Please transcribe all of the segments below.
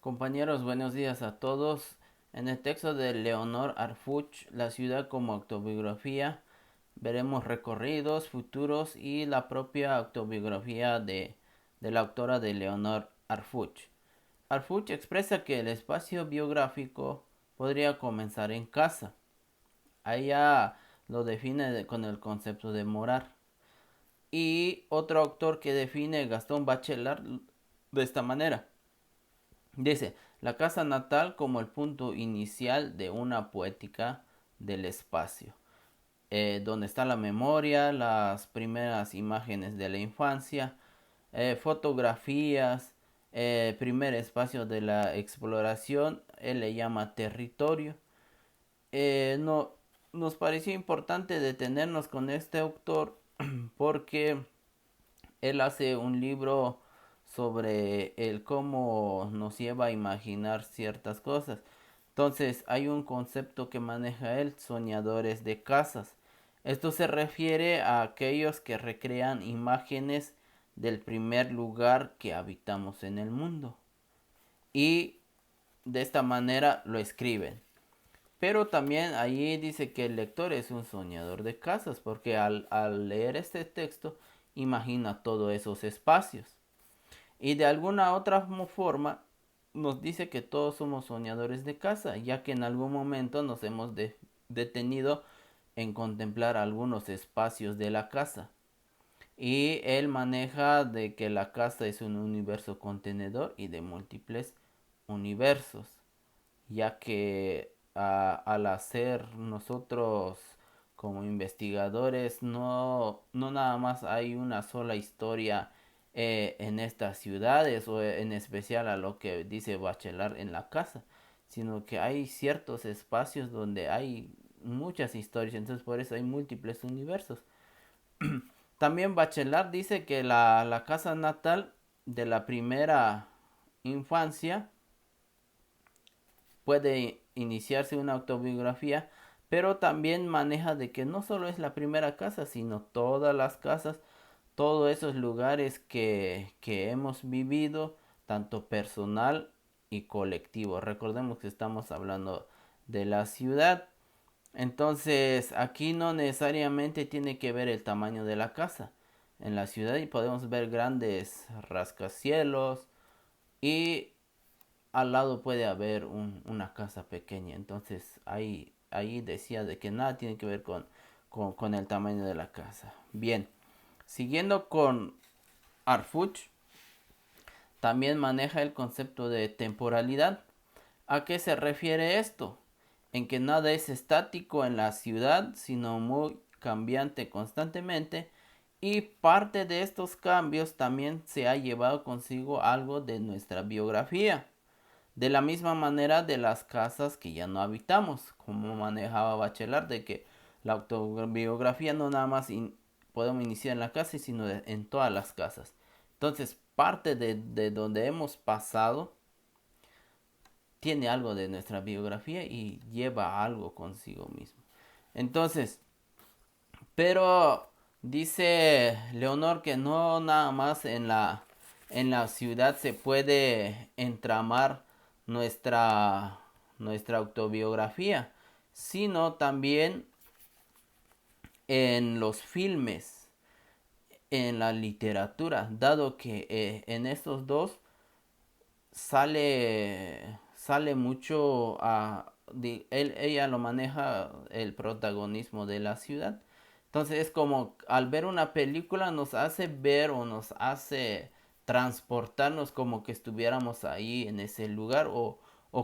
Compañeros, buenos días a todos. En el texto de Leonor Arfuch, La ciudad como autobiografía, veremos recorridos, futuros y la propia autobiografía de la autora de Leonor Arfuch. Arfuch expresa que el espacio biográfico podría comenzar en casa. Ella lo define con el concepto de morar. Y otro autor que define Gastón Bachelard de esta manera. Dice, la casa natal como el punto inicial de una poética del espacio, donde está la memoria, las primeras imágenes de la infancia, fotografías, primer espacio de la exploración, él le llama territorio. No, nos pareció importante detenernos con este autor porque él hace un libro sobre el cómo nos lleva a imaginar ciertas cosas. Entonces hay un concepto que maneja él, soñadores de casas. Esto se refiere a aquellos que recrean imágenes del primer lugar que habitamos en el mundo. Y de esta manera lo escriben. Pero también allí dice que el lector es un soñador de casas, porque al leer este texto imagina todos esos espacios. Y de alguna otra forma nos dice que todos somos soñadores de casa, ya que en algún momento nos hemos detenido en contemplar algunos espacios de la casa. Y él maneja de que la casa es un universo contenedor y de múltiples universos, ya que al hacer nosotros como investigadores no nada más hay una sola historia en estas ciudades o en especial a lo que dice Bachelard en la casa, sino que hay ciertos espacios donde hay muchas historias, entonces por eso hay múltiples universos. También Bachelard dice que la casa natal de la primera infancia puede iniciarse una autobiografía, pero también maneja de que no solo es la primera casa, sino todas las casas, todos esos lugares que hemos vivido, tanto personal y colectivo. Recordemos que estamos hablando de la ciudad. Entonces, aquí no necesariamente tiene que ver el tamaño de la casa. En la ciudad podemos ver grandes rascacielos y al lado puede haber una casa pequeña. Entonces ahí decía de que nada tiene que ver con el tamaño de la casa. Bien, siguiendo con Arfuch, también maneja el concepto de temporalidad. ¿A qué se refiere esto? En que nada es estático en la ciudad, sino muy cambiante constantemente, y parte de estos cambios también se ha llevado consigo algo de nuestra biografía. De la misma manera de las casas que ya no habitamos, como manejaba Bachelard, de que la autobiografía no nada más podemos iniciar en la casa, sino en todas las casas. Entonces, parte de donde hemos pasado tiene algo de nuestra biografía y lleva algo consigo mismo. Entonces, pero dice Leonor que no nada más en la ciudad se puede entramar nuestra, nuestra autobiografía, sino también en los filmes, en la literatura, dado que en estos dos sale mucho ella lo maneja el protagonismo de la ciudad. Entonces es como al ver una película nos hace ver o nos hace transportarnos como que estuviéramos ahí en ese lugar o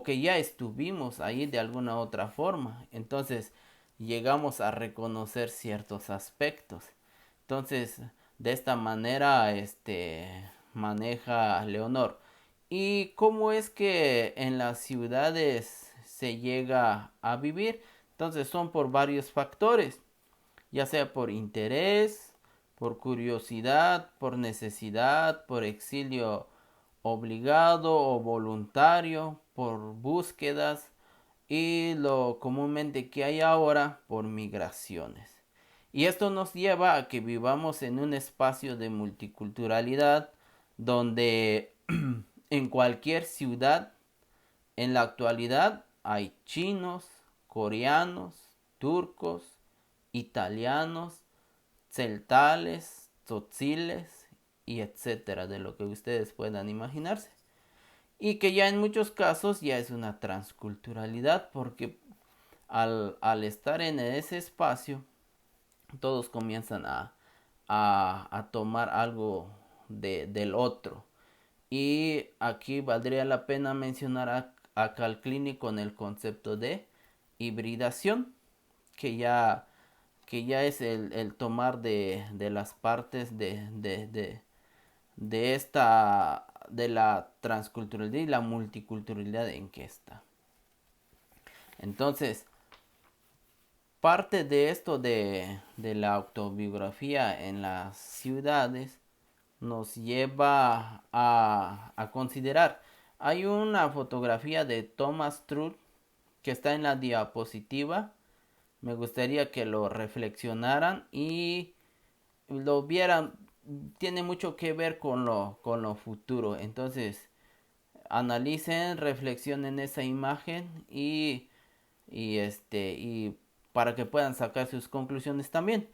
que ya estuvimos ahí de alguna otra forma. Entonces llegamos a reconocer ciertos aspectos. Entonces de esta manera maneja Leonor. ¿Y cómo es que en las ciudades se llega a vivir? Entonces son por varios factores, ya sea por interés, por curiosidad, por necesidad, por exilio obligado o voluntario, por búsquedas y lo comúnmente que hay ahora por migraciones. Y esto nos lleva a que vivamos en un espacio de multiculturalidad donde en cualquier ciudad En la actualidad hay chinos, coreanos, turcos, italianos, celtales, tzotziles y etcétera, de lo que ustedes puedan imaginarse. Y que ya en muchos casos ya es una transculturalidad, porque al estar en ese espacio, todos comienzan a tomar algo del otro. Y aquí valdría la pena mencionar a Calclini con el concepto de hibridación, que ya, que ya es el tomar de las partes de esta, de la transculturalidad y la multiculturalidad en que está. Entonces, parte de esto de la autobiografía en las ciudades nos lleva a considerar. Hay una fotografía de Thomas Truth que está en la diapositiva. Me gustaría que lo reflexionaran y lo vieran. Tiene mucho que ver con lo futuro. Entonces, analicen, reflexionen esa imagen y para que puedan sacar sus conclusiones también.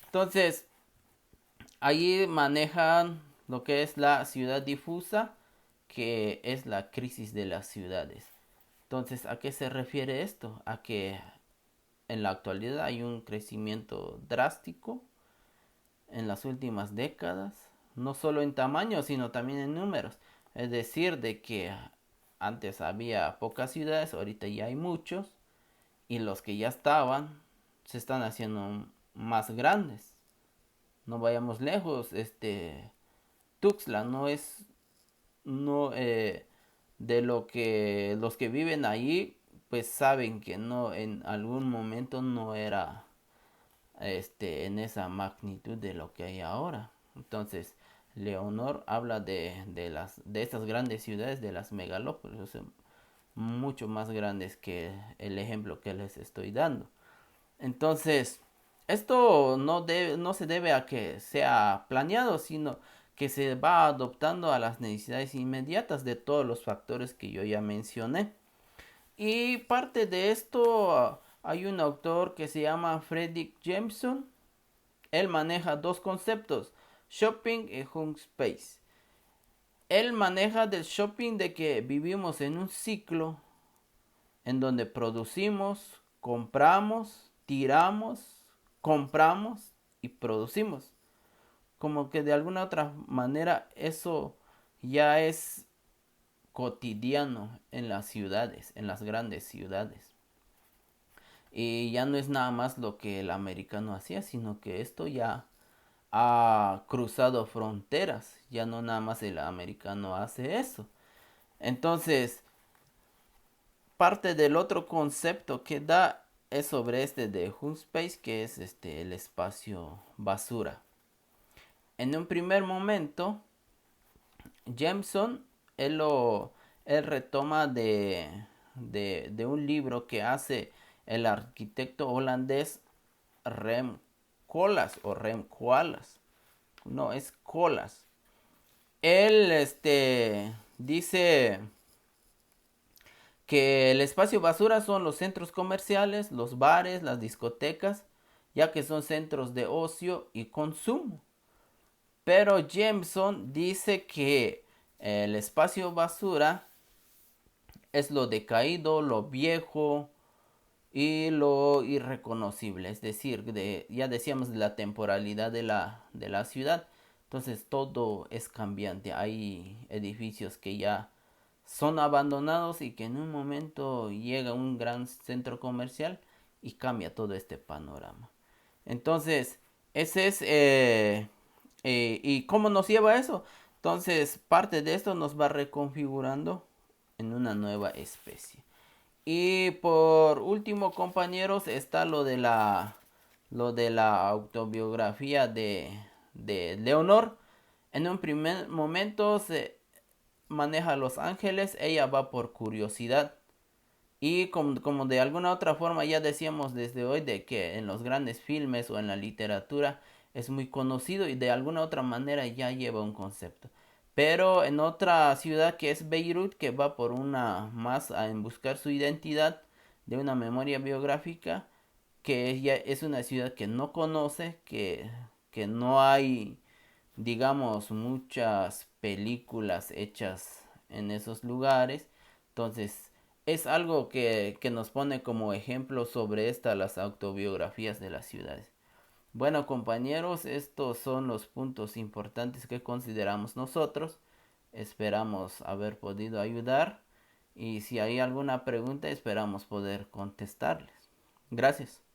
Entonces, allí manejan lo que es la ciudad difusa, que es la crisis de las ciudades. Entonces, ¿a qué se refiere esto? A que en la actualidad hay un crecimiento drástico en las últimas décadas, no solo en tamaño, sino también en números. Es decir, de que antes había pocas ciudades, ahorita ya hay muchos, y los que ya estaban se están haciendo más grandes. No vayamos lejos, Tuxtla no es, no, de lo que los que viven ahí, pues saben que no, en algún momento no era, en esa magnitud de lo que hay ahora. Entonces, Leonor habla de estas grandes ciudades, de las megalópolis, o sea, mucho más grandes que el ejemplo que les estoy dando. Entonces, esto no se debe a que sea planeado, sino que se va adoptando a las necesidades inmediatas de todos los factores que yo ya mencioné. Y parte de esto, hay un autor que se llama Fredric Jameson. Él maneja dos conceptos, shopping y home space. Él maneja del shopping de que vivimos en un ciclo en donde producimos, compramos, tiramos, compramos y producimos. Como que de alguna otra manera eso ya es cotidiano en las ciudades, en las grandes ciudades. Y ya no es nada más lo que el americano hacía, sino que esto ya ha cruzado fronteras. Ya no nada más el americano hace eso. Entonces, parte del otro concepto que da es sobre este de Space, que es el espacio basura. En un primer momento, Jameson él retoma de un libro que hace el arquitecto holandés Rem Koolhaas o Rem Koolhaas. No, es Koolhaas. Él dice que el espacio basura son los centros comerciales, los bares, las discotecas, ya que son centros de ocio y consumo. Pero Jameson dice que el espacio basura es lo decaído, lo viejo y lo irreconocible. Es decir, ya decíamos de la temporalidad de la ciudad. Entonces todo es cambiante. Hay edificios que ya son abandonados y que en un momento llega un gran centro comercial y cambia todo este panorama. Entonces, ese es... ¿Y cómo nos lleva a eso? Entonces, parte de esto nos va reconfigurando en una nueva especie. Y por último, compañeros, está lo de la autobiografía de Leonor. En un primer momento se maneja a Los Ángeles, ella va por curiosidad. Y como de alguna otra forma ya decíamos desde hoy de que en los grandes filmes o en la literatura es muy conocido y de alguna otra manera ya lleva un concepto. Pero en otra ciudad que es Beirut, que va por una más en buscar su identidad de una memoria biográfica, que ella es una ciudad que no conoce, que no hay, digamos, muchas películas hechas en esos lugares. Entonces, es algo que nos pone como ejemplo sobre las autobiografías de las ciudades. Bueno, compañeros, estos son los puntos importantes que consideramos nosotros. Esperamos haber podido ayudar y si hay alguna pregunta esperamos poder contestarles. Gracias.